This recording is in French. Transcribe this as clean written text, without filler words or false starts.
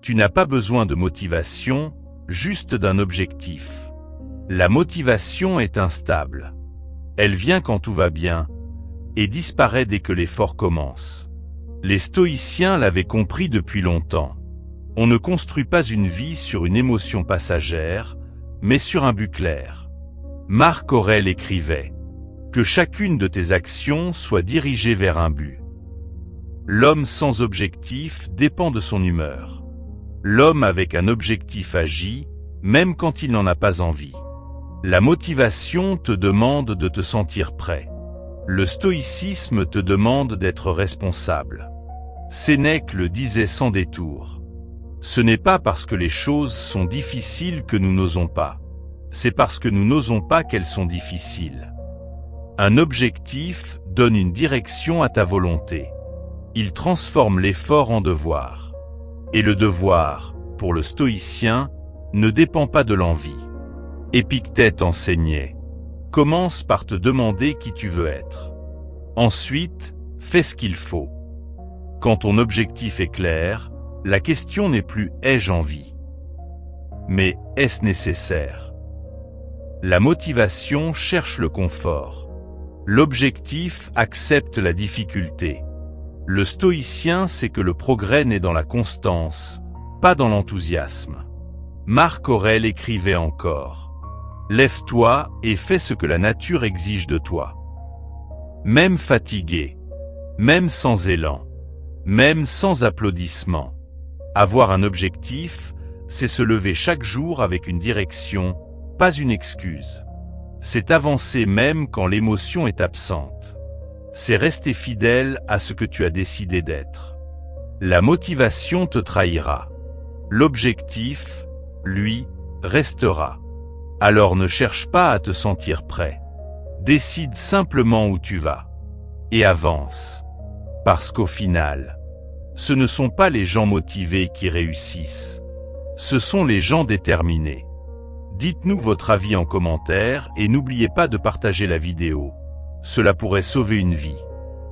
Tu n'as pas besoin de motivation, juste d'un objectif. La motivation est instable. Elle vient quand tout va bien et disparaît dès que l'effort commence. Les stoïciens l'avaient compris depuis longtemps. On ne construit pas une vie sur une émotion passagère, mais sur un but clair. Marc Aurèle écrivait « Que chacune de tes actions soit dirigée vers un but. L'homme sans objectif dépend de son humeur. L'homme avec un objectif agit, même quand il n'en a pas envie. La motivation te demande de te sentir prêt. Le stoïcisme te demande d'être responsable. Sénèque le disait sans détour. Ce n'est pas parce que les choses sont difficiles que nous n'osons pas. C'est parce que nous n'osons pas qu'elles sont difficiles. Un objectif donne une direction à ta volonté. Il transforme l'effort en devoir. Et le devoir, pour le stoïcien, ne dépend pas de l'envie. Épictète enseignait « Commence par te demander qui tu veux être. Ensuite, fais ce qu'il faut. » Quand ton objectif est clair, la question n'est plus « ai-je envie ?» mais « est-ce nécessaire ?» La motivation cherche le confort. L'objectif accepte la difficulté. Le stoïcien sait que le progrès naît dans la constance, pas dans l'enthousiasme. Marc Aurèle écrivait encore « Lève-toi et fais ce que la nature exige de toi. » Même fatigué, même sans élan, même sans applaudissements. Avoir un objectif, c'est se lever chaque jour avec une direction, pas une excuse. C'est avancer même quand l'émotion est absente. C'est rester fidèle à ce que tu as décidé d'être. La motivation te trahira. L'objectif, lui, restera. Alors ne cherche pas à te sentir prêt. Décide simplement où tu vas. Et avance. Parce qu'au final, ce ne sont pas les gens motivés qui réussissent. Ce sont les gens déterminés. Dites-nous votre avis en commentaire et n'oubliez pas de partager la vidéo. Cela pourrait sauver une vie.